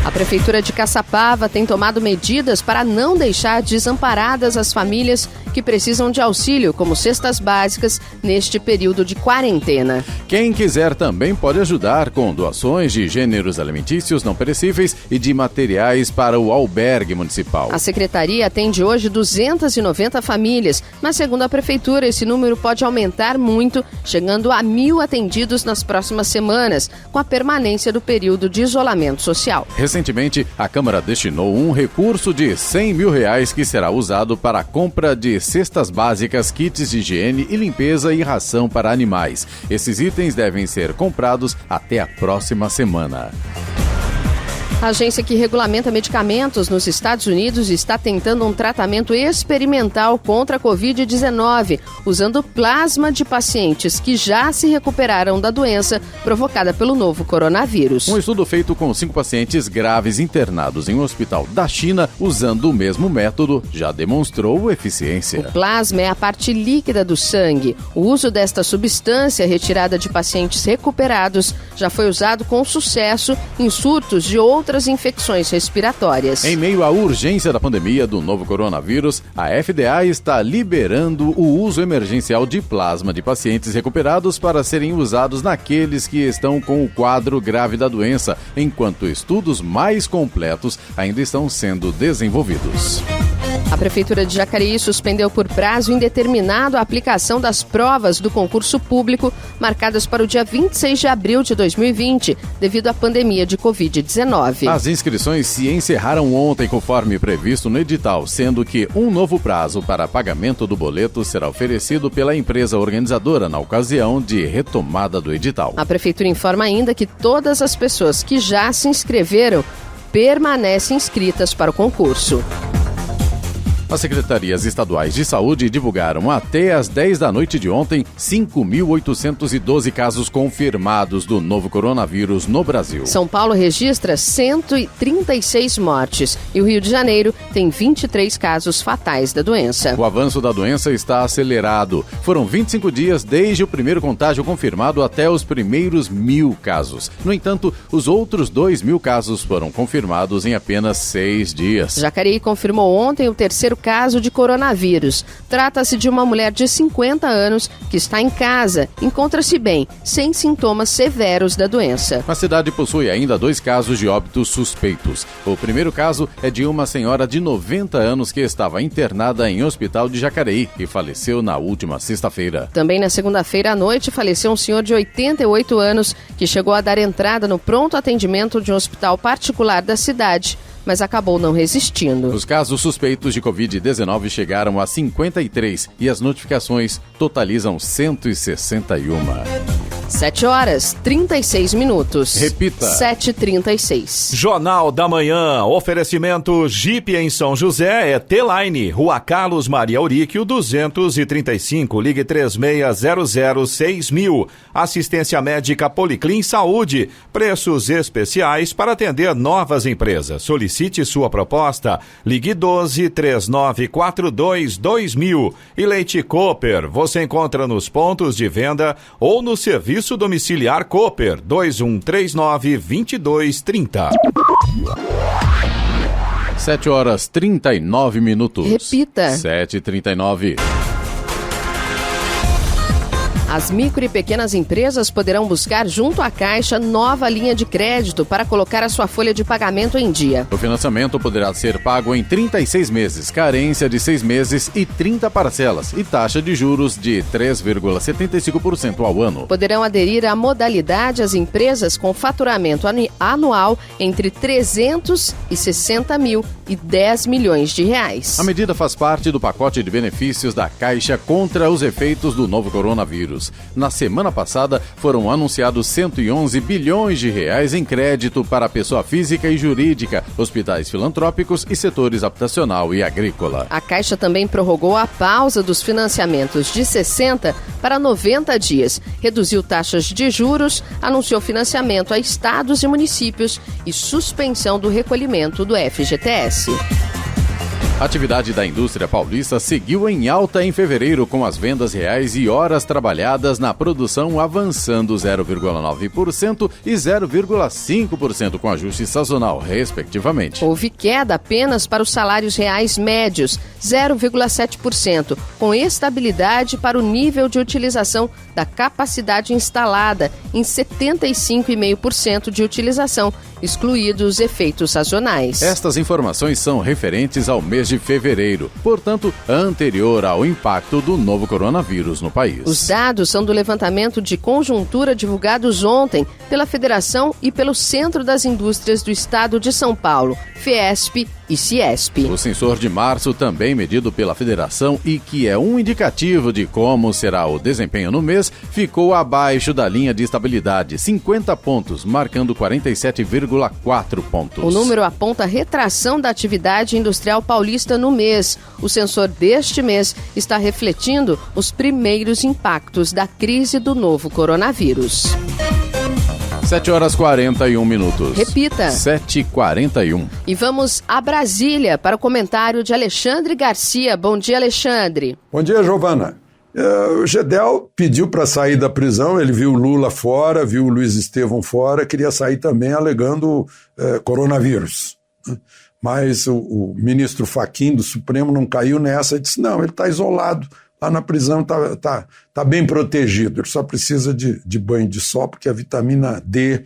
[SPEAKER 3] A Prefeitura de Caçapava tem tomado medidas para não deixar desamparadas as famílias que precisam de auxílio, como cestas básicas, neste período de quarentena.
[SPEAKER 2] Quem quiser também pode ajudar com doações de gêneros alimentícios não perecíveis e de materiais para o albergue municipal.
[SPEAKER 3] A Secretaria atende hoje 290 famílias, mas segundo a Prefeitura, esse número pode aumentar muito, chegando a 1.000 atendidos nas próximas semanas, com a permanência do período de isolamento social.
[SPEAKER 2] Recentemente, a Câmara destinou um recurso de R$100 mil que será usado para a compra de cestas básicas, kits de higiene e limpeza e ração para animais. Esses itens devem ser comprados até a próxima semana.
[SPEAKER 3] A agência que regulamenta medicamentos nos Estados Unidos está tentando um tratamento experimental contra a Covid-19, usando plasma de pacientes que já se recuperaram da doença provocada pelo novo coronavírus.
[SPEAKER 2] Um estudo feito com 5 pacientes graves internados em um hospital da China, usando o mesmo método, já demonstrou eficiência.
[SPEAKER 3] O plasma é a parte líquida do sangue. O uso desta substância retirada de pacientes recuperados já foi usado com sucesso em surtos de outras outras infecções respiratórias.
[SPEAKER 2] Em meio à urgência da pandemia do novo coronavírus, a FDA está liberando o uso emergencial de plasma de pacientes recuperados para serem usados naqueles que estão com o quadro grave da doença, enquanto estudos mais completos ainda estão sendo desenvolvidos.
[SPEAKER 3] A Prefeitura de Jacareí suspendeu por prazo indeterminado a aplicação das provas do concurso público marcadas para o dia 26 de abril de 2020, devido à pandemia de Covid-19.
[SPEAKER 2] As inscrições se encerraram ontem, conforme previsto no edital, sendo que um novo prazo para pagamento do boleto será oferecido pela empresa organizadora na ocasião de retomada do edital.
[SPEAKER 3] A Prefeitura informa ainda que todas as pessoas que já se inscreveram permanecem inscritas para o concurso.
[SPEAKER 2] As secretarias estaduais de saúde divulgaram até às 10 da noite de ontem 5.812 casos confirmados do novo coronavírus no Brasil.
[SPEAKER 3] São Paulo registra 136 mortes e o Rio de Janeiro tem 23 casos fatais da doença.
[SPEAKER 2] O avanço da doença está acelerado. Foram 25 dias desde o primeiro contágio confirmado até os primeiros 1.000 casos. No entanto, os outros 2.000 casos foram confirmados em apenas 6 dias.
[SPEAKER 3] Jacareí confirmou ontem o terceiro caso de coronavírus. Trata-se de uma mulher de 50 anos que está em casa, encontra-se bem, sem sintomas severos da doença.
[SPEAKER 2] A cidade possui ainda 2 casos de óbitos suspeitos. O primeiro caso é de uma senhora de 90 anos que estava internada em hospital de Jacareí e faleceu na última sexta-feira.
[SPEAKER 3] Também na segunda-feira à noite faleceu um senhor de 88 anos que chegou a dar entrada no pronto atendimento de um hospital particular da cidade, mas acabou não resistindo.
[SPEAKER 2] Os casos suspeitos de Covid-19 chegaram a 53 e as notificações totalizam 161.
[SPEAKER 3] 7h36.
[SPEAKER 2] Repita.
[SPEAKER 3] 7h36.
[SPEAKER 4] Jornal da Manhã. Oferecimento Jeep em São José é T-Line. Rua Carlos Maria Auríquio, 235. Ligue 36006000. Assistência médica Policlin Saúde. Preços especiais para atender novas empresas. Solicite sua proposta. Ligue 12-3942-2000. E Leite Cooper. Você encontra nos pontos de venda ou no serviço domiciliar Cooper 2139-2230.
[SPEAKER 2] 7h39.
[SPEAKER 3] Repita.
[SPEAKER 2] 7h39.
[SPEAKER 3] As micro e pequenas empresas poderão buscar junto à Caixa nova linha de crédito para colocar a sua folha de pagamento em dia.
[SPEAKER 2] O financiamento poderá ser pago em 36 meses, carência de 6 meses e 30 parcelas e taxa de juros de 3,75% ao ano.
[SPEAKER 3] Poderão aderir à modalidade as empresas com faturamento anual entre 360 mil e 10 milhões de reais.
[SPEAKER 2] A medida faz parte do pacote de benefícios da Caixa contra os efeitos do novo coronavírus. Na semana passada, foram anunciados 111 bilhões de reais em crédito para pessoa física e jurídica, hospitais filantrópicos e setores habitacional e agrícola.
[SPEAKER 3] A Caixa também prorrogou a pausa dos financiamentos de 60 para 90 dias, reduziu taxas de juros, anunciou financiamento a estados e municípios e suspensão do recolhimento do FGTS.
[SPEAKER 2] A atividade da indústria paulista seguiu em alta em fevereiro, com as vendas reais e horas trabalhadas na produção avançando 0,9% e 0,5% com ajuste sazonal, respectivamente.
[SPEAKER 3] Houve queda apenas para os salários reais médios, 0,7%, com estabilidade para o nível de utilização da capacidade instalada, em 75,5% de utilização, excluídos os efeitos sazonais.
[SPEAKER 2] Estas informações são referentes ao mês de fevereiro, portanto, anterior ao impacto do novo coronavírus no país.
[SPEAKER 3] Os dados são do levantamento de conjuntura divulgados ontem pela Federação e pelo Centro das Indústrias do Estado de São Paulo, Fiesp e Ciesp.
[SPEAKER 2] O sensor de março, também medido pela Federação e que é um indicativo de como será o desempenho no mês, ficou abaixo da linha de estabilidade, 50 pontos, marcando 47,4 pontos.
[SPEAKER 3] O número aponta a retração da atividade industrial paulista no mês. O sensor deste mês está refletindo os primeiros impactos da crise do novo coronavírus.
[SPEAKER 2] 7h41.
[SPEAKER 3] Repita.
[SPEAKER 2] 7h41.
[SPEAKER 3] E vamos a Brasília para o comentário de Alexandre Garcia. Bom dia, Alexandre.
[SPEAKER 5] Bom dia, Giovana. O Gedel pediu para sair da prisão, ele viu o Lula fora, viu o Luiz Estevão fora, queria sair também alegando coronavírus. Mas o ministro Fachin do Supremo não caiu nessa e disse, não, ele está isolado, lá na prisão está bem protegido, ele só precisa de banho de sol, porque a vitamina D,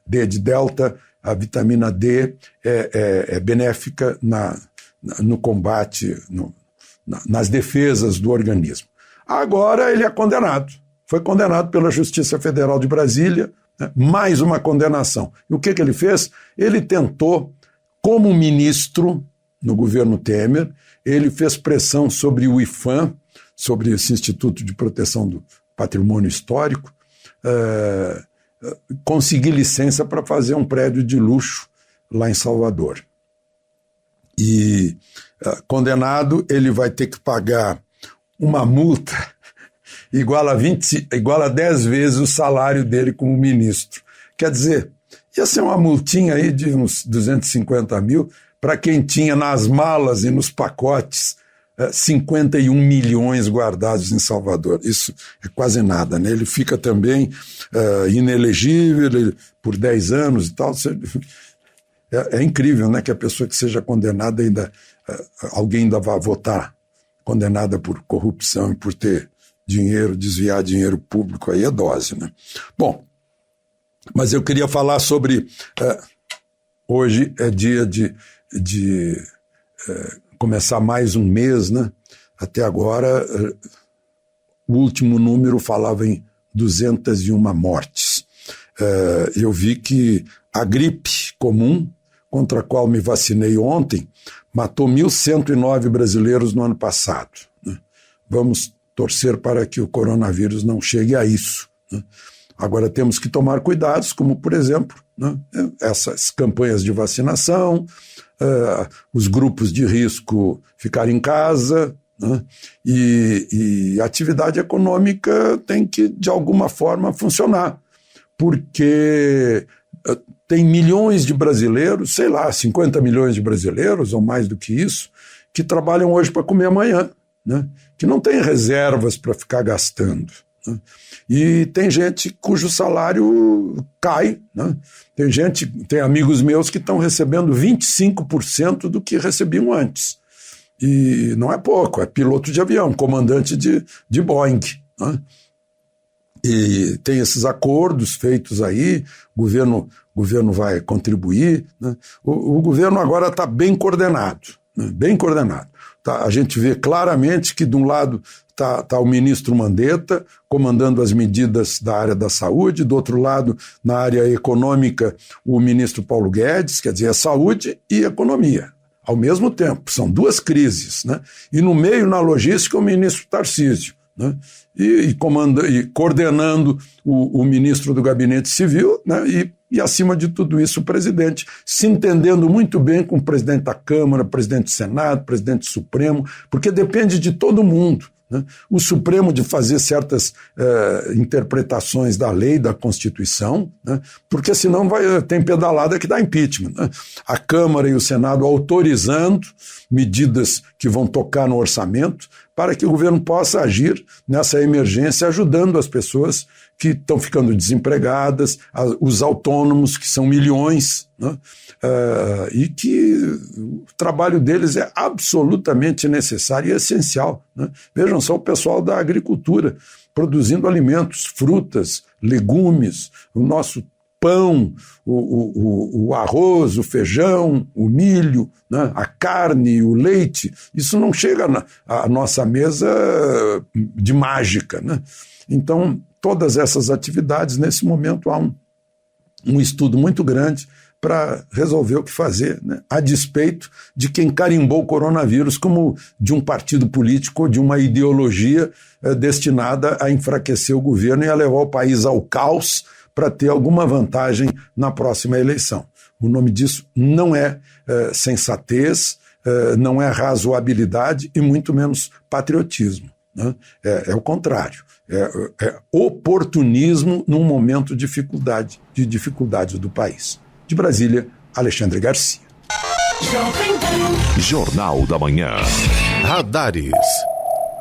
[SPEAKER 5] D de delta, a vitamina D é benéfica no combate, nas defesas do organismo. Agora ele é condenado, foi condenado pela Justiça Federal de Brasília, né? Mais uma condenação. E o que ele fez? Ele tentou, como ministro no governo Temer, ele fez pressão sobre o IPHAN, sobre esse Instituto de Proteção do Patrimônio Histórico, conseguir licença para fazer um prédio de luxo lá em Salvador. E condenado, ele vai ter que pagar uma multa igual a 10 vezes o salário dele como ministro. Quer dizer, ia ser uma multinha aí de uns 250 mil para quem tinha nas malas e nos pacotes 51 milhões guardados em Salvador. Isso é quase nada, né? Ele fica também inelegível por 10 anos e tal. É incrível, né, que a pessoa que seja condenada alguém ainda vá votar condenada por corrupção e por ter dinheiro, desviar dinheiro público, aí é dose, né? Bom, mas eu queria falar sobre... hoje é dia de começar mais um mês, né? Até agora, o último número falava em 201 mortes. Eu vi que a gripe comum, contra a qual me vacinei ontem, matou 1.109 brasileiros no ano passado, né? Vamos torcer para que o coronavírus não chegue a isso, né? Agora temos que tomar cuidados, como, por exemplo, né, essas campanhas de vacinação, os grupos de risco ficarem em casa, né, e a atividade econômica tem que, de alguma forma, funcionar, porque tem milhões de brasileiros, sei lá, 50 milhões de brasileiros, ou mais do que isso, que trabalham hoje para comer amanhã, né, que não tem reservas para ficar gastando, né. E tem gente cujo salário cai, né? Tem amigos meus que estão recebendo 25% do que recebiam antes. E não é pouco, é piloto de avião, comandante de Boeing, né? E tem esses acordos feitos aí, o governo vai contribuir, né? O governo agora está bem coordenado, né? Bem coordenado. Tá, a gente vê claramente que de um lado está o ministro Mandetta comandando as medidas da área da saúde, do outro lado, na área econômica, o ministro Paulo Guedes, quer dizer, é saúde e economia, ao mesmo tempo, são duas crises, né? E no meio, na logística, o ministro Tarcísio, né? E coordenando o ministro do Gabinete Civil, né? E, acima de tudo isso, o presidente, se entendendo muito bem com o presidente da Câmara, presidente do Senado, presidente do Supremo, porque depende de todo mundo, né? O Supremo de fazer certas interpretações da lei, da Constituição, né? Porque senão tem pedalada que dá impeachment, né? A Câmara e o Senado autorizando medidas que vão tocar no orçamento para que o governo possa agir nessa emergência, ajudando as pessoas que estão ficando desempregadas, os autônomos, que são milhões, né? E que o trabalho deles é absolutamente necessário e essencial, né? Vejam só o pessoal da agricultura, produzindo alimentos, frutas, legumes, o nosso pão, o arroz, o feijão, o milho, né? A carne, o leite, isso não chega à nossa mesa de mágica, né? Então, todas essas atividades, nesse momento, há um estudo muito grande para resolver o que fazer, né? A despeito de quem carimbou o coronavírus como de um partido político ou de uma ideologia destinada a enfraquecer o governo e a levar o país ao caos para ter alguma vantagem na próxima eleição. O nome disso não é sensatez, não é razoabilidade e muito menos patriotismo, né? É o contrário. É oportunismo num momento de dificuldades do país. De Brasília, Alexandre Garcia.
[SPEAKER 1] Jornal da Manhã. Radares.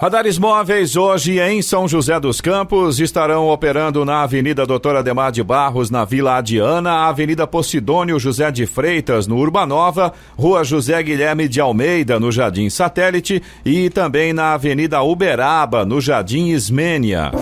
[SPEAKER 4] Radares móveis hoje em São José dos Campos estarão operando na Avenida Doutor Ademar de Barros, na Vila Adiana, Avenida Posidônio José de Freitas, no Urbanova, Rua José Guilherme de Almeida, no Jardim Satélite e também na Avenida Uberaba, no Jardim Ismênia.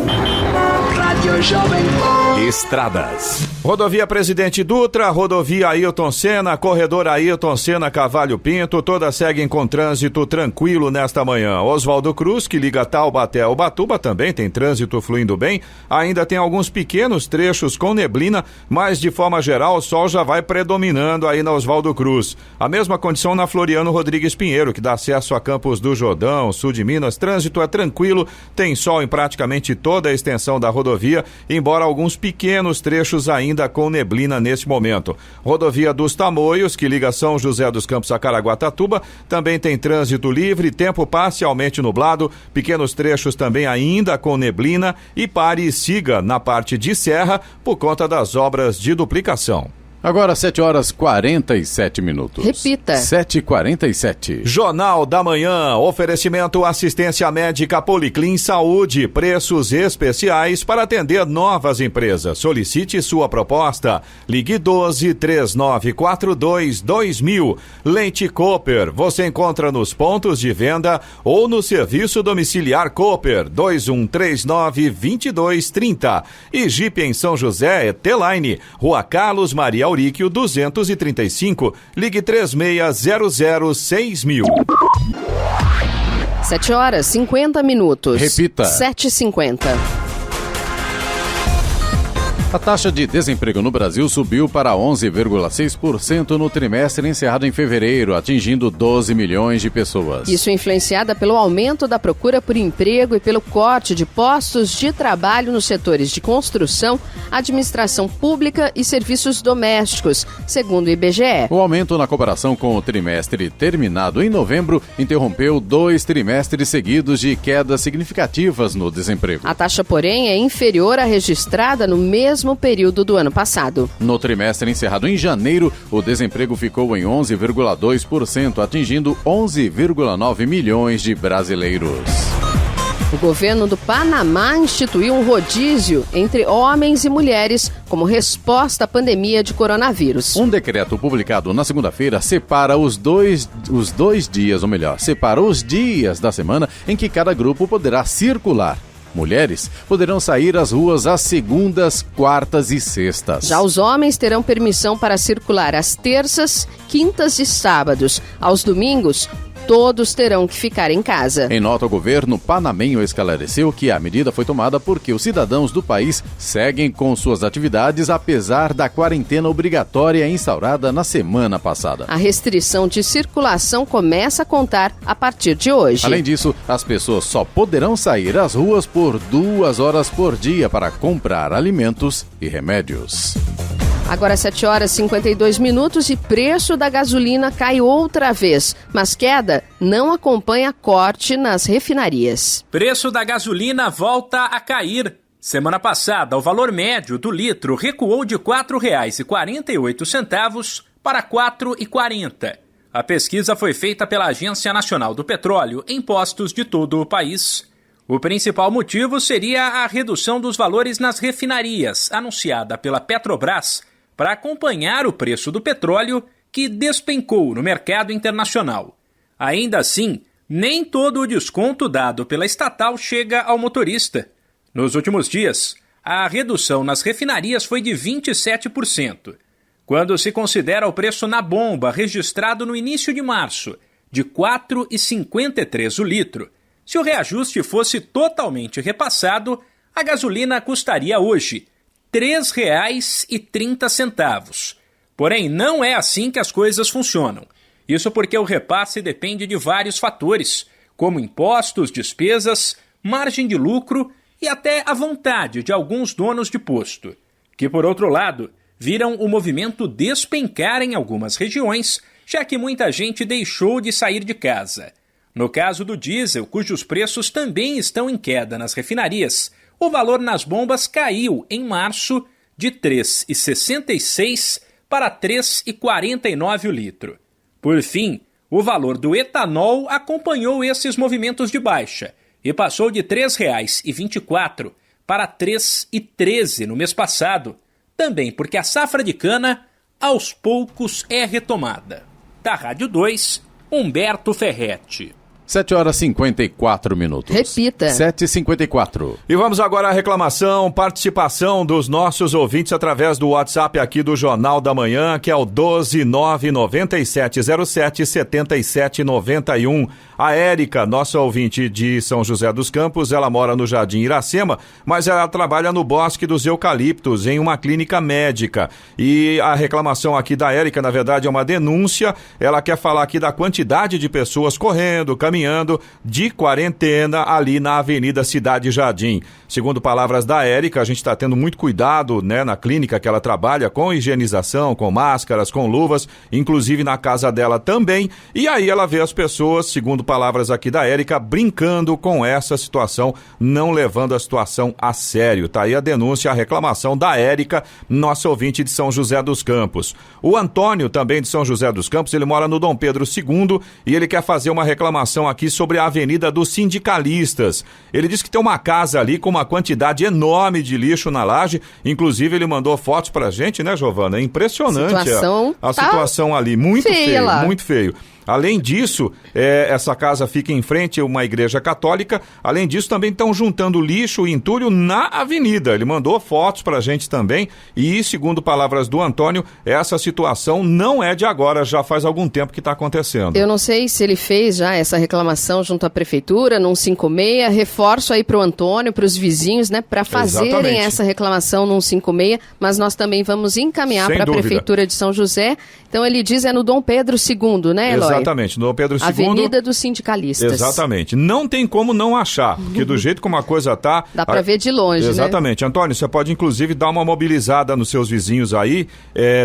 [SPEAKER 4] Estradas. Rodovia Presidente Dutra, rodovia Ailton Senna, corredor Ailton Senna Cavalho Pinto, todas seguem com trânsito tranquilo nesta manhã. Oswaldo Cruz, que liga Taubaté ao Ubatuba, também tem trânsito fluindo bem. Ainda tem alguns pequenos trechos com neblina, mas de forma geral o sol já vai predominando aí na Oswaldo Cruz. A mesma condição na Floriano Rodrigues Pinheiro, que dá acesso a Campos do Jordão, sul de Minas. Trânsito é tranquilo, tem sol em praticamente toda a extensão da rodovia, embora alguns pequenos trechos ainda com neblina neste momento. Rodovia dos Tamoios, que liga São José dos Campos a Caraguatatuba, também tem trânsito livre, tempo parcialmente nublado, pequenos trechos também ainda com neblina e pare e siga na parte de serra por conta das obras de duplicação.
[SPEAKER 2] Agora 7h47.
[SPEAKER 3] Repita.
[SPEAKER 2] 7h47.
[SPEAKER 4] Jornal da Manhã, oferecimento assistência médica Policlin Saúde, preços especiais para atender novas empresas. Solicite sua proposta. Ligue 12-3942-2000. Leite Cooper, você encontra nos pontos de venda ou no serviço domiciliar Cooper, 2139-2230. E Jeep em São José, T-Line, Rua Carlos Maria Auríquio 235, ligue 36006000.
[SPEAKER 3] 7h50.
[SPEAKER 2] Repita.
[SPEAKER 3] 7h50.
[SPEAKER 2] A taxa de desemprego no Brasil subiu para 11,6% no trimestre encerrado em fevereiro, atingindo 12 milhões de pessoas.
[SPEAKER 3] Isso influenciada pelo aumento da procura por emprego e pelo corte de postos de trabalho nos setores de construção, administração pública e serviços domésticos, segundo o IBGE.
[SPEAKER 2] O aumento na comparação com o trimestre terminado em novembro interrompeu 2 trimestres seguidos de quedas significativas no desemprego.
[SPEAKER 3] A taxa, porém, é inferior à registrada no mesmo período do ano passado.
[SPEAKER 2] No trimestre encerrado em janeiro, o desemprego ficou em 11,2%, atingindo 11,9 milhões de brasileiros.
[SPEAKER 3] O governo do Panamá instituiu um rodízio entre homens e mulheres como resposta à pandemia de coronavírus.
[SPEAKER 2] Um decreto publicado na segunda-feira separa os dias da semana em que cada grupo poderá circular. Mulheres poderão sair às ruas às segundas, quartas e sextas.
[SPEAKER 3] Já os homens terão permissão para circular às terças, quintas e sábados. Aos domingos, todos terão que ficar em casa.
[SPEAKER 2] Em nota, o governo panamenho esclareceu que a medida foi tomada porque os cidadãos do país seguem com suas atividades apesar da quarentena obrigatória instaurada na semana passada.
[SPEAKER 3] A restrição de circulação começa a contar a partir de hoje.
[SPEAKER 2] Além disso, as pessoas só poderão sair às ruas por 2 horas por dia para comprar alimentos e remédios.
[SPEAKER 3] Agora 7h52 e preço da gasolina cai outra vez, mas queda não acompanha corte nas refinarias.
[SPEAKER 7] Preço da gasolina volta a cair. Semana passada, o valor médio do litro recuou de R$ 4,48 para R$ 4,40. A pesquisa foi feita pela Agência Nacional do Petróleo em postos de todo o país. O principal motivo seria a redução dos valores nas refinarias, anunciada pela Petrobras, para acompanhar o preço do petróleo, que despencou no mercado internacional. Ainda assim, nem todo o desconto dado pela estatal chega ao motorista. Nos últimos dias, a redução nas refinarias foi de 27%. Quando se considera o preço na bomba registrado no início de março, de R$ 4,53 o litro, se o reajuste fosse totalmente repassado, a gasolina custaria hoje R$ 3,30. Porém, não é assim que as coisas funcionam. Isso porque o repasse depende de vários fatores, como impostos, despesas, margem de lucro e até a vontade de alguns donos de posto, que, por outro lado, viram o movimento despencar em algumas regiões, já que muita gente deixou de sair de casa. No caso do diesel, cujos preços também estão em queda nas refinarias, o valor nas bombas caiu em março de R$ 3,66 para R$ 3,49 o litro. Por fim, o valor do etanol acompanhou esses movimentos de baixa e passou de R$ 3,24 para R$ 3,13 no mês passado, também porque a safra de cana aos poucos é retomada. Da Rádio 2, Humberto Ferretti.
[SPEAKER 2] 7h54.
[SPEAKER 3] Repita.
[SPEAKER 2] 7h54.
[SPEAKER 4] E vamos agora à reclamação, participação dos nossos ouvintes através do WhatsApp aqui do Jornal da Manhã, que é o 12997077791. A Érica, nossa ouvinte de São José dos Campos, ela mora no Jardim Iracema, mas ela trabalha no Bosque dos Eucaliptos, em uma clínica médica. E a reclamação aqui da Érica, na verdade, é uma denúncia. Ela quer falar aqui da quantidade de pessoas correndo, caminhando de quarentena ali na Avenida Cidade Jardim. Segundo palavras da Érica, a gente está tendo muito cuidado, né, na clínica que ela trabalha, com higienização, com máscaras, com luvas, inclusive na casa dela também. E aí ela vê as pessoas, segundo palavras aqui da Érica, brincando com essa situação, não levando a situação a sério. Tá aí a denúncia, a reclamação da Érica, nossa ouvinte de São José dos Campos. O Antônio, também de São José dos Campos, ele mora no Dom Pedro II e ele quer fazer uma reclamação aqui sobre a Avenida dos Sindicalistas. Ele disse que tem uma casa ali com uma quantidade enorme de lixo na laje, inclusive ele mandou fotos pra gente, né, Giovana? É impressionante a situação ali, muito feio, lá. Muito feio. Além disso, essa casa fica em frente a uma igreja católica. Além disso, também estão juntando lixo e entulho na avenida. Ele mandou fotos pra gente também. E, segundo palavras do Antônio, essa situação não é de agora, já faz algum tempo que está acontecendo.
[SPEAKER 3] Eu não sei se ele fez já essa reclamação junto à prefeitura, num 56. Reforço aí pro Antônio, pros vizinhos, né, para fazerem essa reclamação num 56. Mas nós também vamos encaminhar para a prefeitura de São José. Então ele diz no Dom Pedro II, né, Eloy?
[SPEAKER 4] Exatamente, no Pedro II.
[SPEAKER 3] Avenida dos Sindicalistas.
[SPEAKER 4] Exatamente. Não tem como não achar, porque do jeito como a coisa tá...
[SPEAKER 3] Dá pra ver de longe,
[SPEAKER 4] exatamente. Né? Antônio, você pode inclusive dar uma mobilizada nos seus vizinhos aí,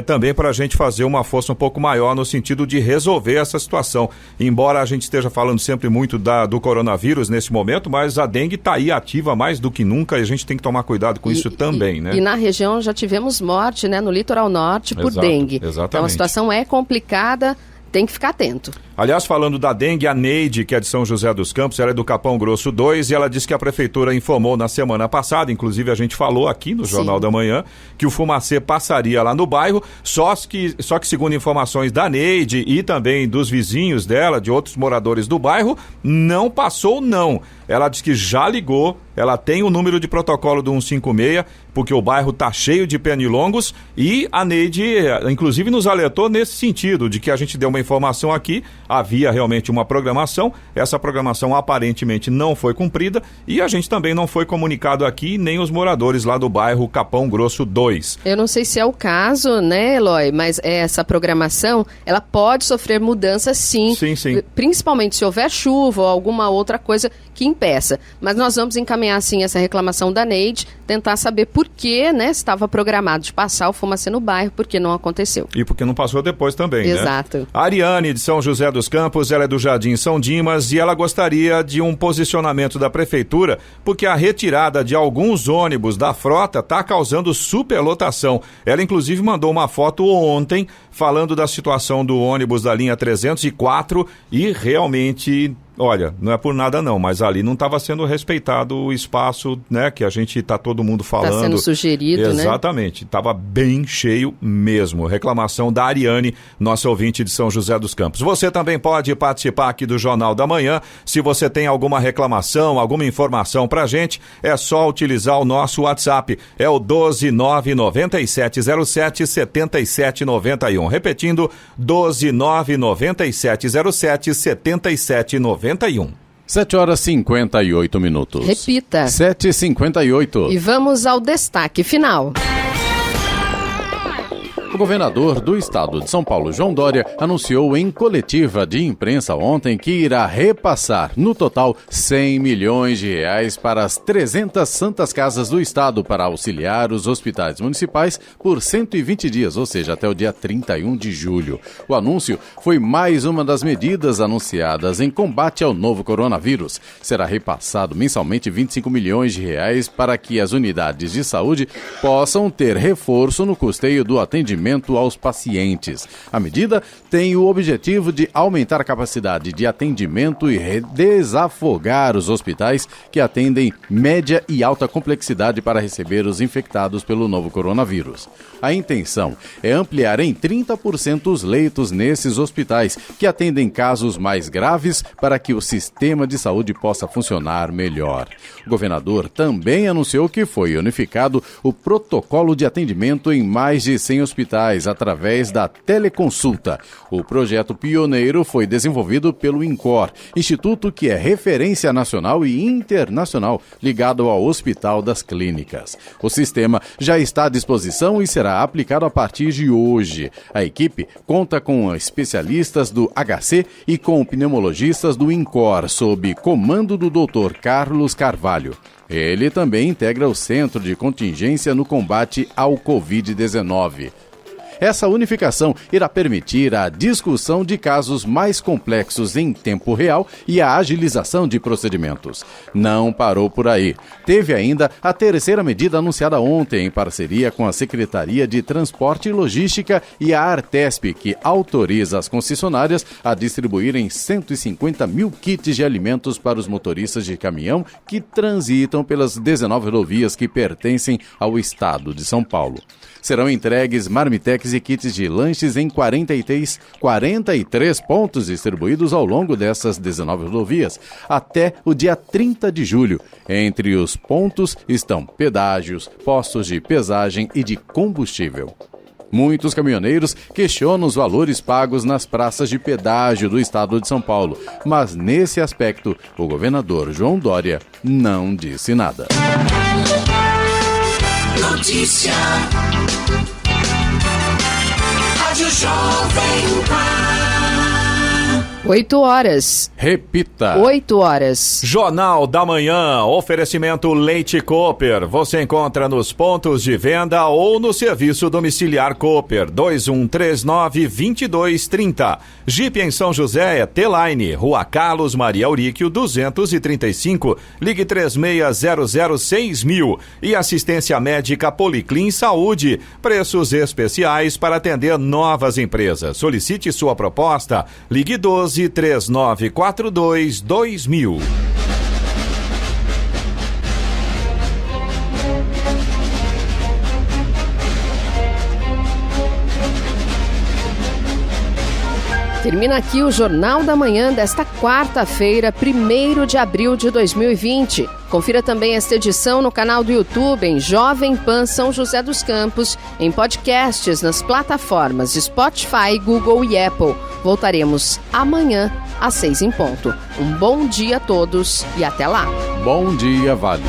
[SPEAKER 4] também pra gente fazer uma força um pouco maior no sentido de resolver essa situação. Embora a gente esteja falando sempre muito do coronavírus nesse momento, mas a dengue tá aí ativa mais do que nunca e a gente tem que tomar cuidado com isso também, né?
[SPEAKER 3] E na região já tivemos morte, né, no litoral norte por dengue.
[SPEAKER 4] Exatamente.
[SPEAKER 3] Então a situação é complicada. Tem que ficar atento.
[SPEAKER 4] Aliás, falando da dengue, a Neide, que é de São José dos Campos, ela é do Capão Grosso 2 e ela disse que a prefeitura informou na semana passada, inclusive a gente falou aqui no Jornal da Manhã, que o fumacê passaria lá no bairro, só que segundo informações da Neide e também dos vizinhos dela, de outros moradores do bairro, não passou não. Ela disse que já ligou, ela tem o número de protocolo do 156, porque o bairro tá cheio de pernilongos e a Neide, inclusive, nos alertou nesse sentido, de que a gente deu uma informação aqui, havia realmente uma programação, essa programação aparentemente não foi cumprida e a gente também não foi comunicado aqui, nem os moradores lá do bairro Capão Grosso 2.
[SPEAKER 3] Eu não sei se é o caso, né, Eloy, mas essa programação, ela pode sofrer mudanças sim.
[SPEAKER 4] Sim, sim.
[SPEAKER 3] Principalmente se houver chuva ou alguma outra coisa que impeça. Mas nós vamos encaminhar sim essa reclamação da Neide, tentar saber por que, né, estava programado de passar o fumacê no bairro, porque não aconteceu.
[SPEAKER 4] E porque não passou depois também,
[SPEAKER 3] Exato.
[SPEAKER 4] Né? A Ariane, de São José dos Campos, ela é do Jardim São Dimas e ela gostaria de um posicionamento da prefeitura, porque a retirada de alguns ônibus da frota está causando superlotação. Ela, inclusive, mandou uma foto ontem falando da situação do ônibus da linha 304 e realmente... Olha, não é por nada não, mas ali não estava sendo respeitado o espaço, né, que a gente tá todo mundo falando.
[SPEAKER 3] Está sendo sugerido,
[SPEAKER 4] né? Exatamente, estava bem cheio mesmo. Reclamação da Ariane, nossa ouvinte de São José dos Campos. Você também pode participar aqui do Jornal da Manhã. Se você tem alguma reclamação, alguma informação pra gente, é só utilizar o nosso WhatsApp. É o 12997077791. Repetindo, 12997077791.
[SPEAKER 2] 7h58.
[SPEAKER 3] Repita.
[SPEAKER 2] 7h58.
[SPEAKER 3] E vamos ao destaque final.
[SPEAKER 2] O governador do estado de São Paulo, João Dória, anunciou em coletiva de imprensa ontem que irá repassar, no total, 100 milhões de reais para as 300 santas casas do estado para auxiliar os hospitais municipais por 120 dias, ou seja, até o dia 31 de julho. O anúncio foi mais uma das medidas anunciadas em combate ao novo coronavírus. Será repassado mensalmente 25 milhões de reais para que as unidades de saúde possam ter reforço no custeio do atendimento atendimento aos pacientes. A medida tem o objetivo de aumentar a capacidade de atendimento e desafogar os hospitais que atendem média e alta complexidade para receber os infectados pelo novo coronavírus. A intenção é ampliar em 30% os leitos nesses hospitais que atendem casos mais graves para que o sistema de saúde possa funcionar melhor. O governador também anunciou que foi unificado o protocolo de atendimento em mais de 100 hospitais através da teleconsulta. O projeto pioneiro foi desenvolvido pelo INCOR, instituto que é referência nacional e internacional ligado ao Hospital das Clínicas. O sistema já está à disposição e será aplicado a partir de hoje. A equipe conta com especialistas do HC e com pneumologistas do INCOR, sob comando do Dr. Carlos Carvalho. Ele também integra o Centro de Contingência no Combate ao Covid-19. Essa unificação irá permitir a discussão de casos mais complexos em tempo real e a agilização de procedimentos. Não parou por aí. Teve ainda a terceira medida anunciada ontem em parceria com a Secretaria de Transporte e Logística e a Artesp, que autoriza as concessionárias a distribuírem 150 mil kits de alimentos para os motoristas de caminhão que transitam pelas 19 rodovias que pertencem ao estado de São Paulo. Serão entregues marmitex e kits de lanches em 43 pontos distribuídos ao longo dessas 19 rodovias até o dia 30 de julho. Entre os pontos estão pedágios, postos de pesagem e de combustível. Muitos caminhoneiros questionam os valores pagos nas praças de pedágio do estado de São Paulo, mas nesse aspecto o governador João Dória não disse nada.
[SPEAKER 8] Notícia. Rádio Jovem Pan.
[SPEAKER 3] 8 horas.
[SPEAKER 2] Repita.
[SPEAKER 3] 8 horas.
[SPEAKER 4] Jornal da Manhã, oferecimento Leite Cooper. Você encontra nos pontos de venda ou no serviço domiciliar Cooper, 2139-2230. Jeep em São José, T-Line, Rua Carlos Maria Auríquio, 235, ligue 36006000. E assistência médica Policlin Saúde, preços especiais para atender novas empresas. Solicite sua proposta, ligue 123942-2000.
[SPEAKER 3] Termina aqui o Jornal da Manhã desta quarta-feira, 1º de abril de 2020. Confira também esta edição no canal do YouTube em Jovem Pan São José dos Campos, em podcasts nas plataformas Spotify, Google e Apple. Voltaremos amanhã às 6 em ponto. Um bom dia a todos e até lá.
[SPEAKER 2] Bom dia, Vale.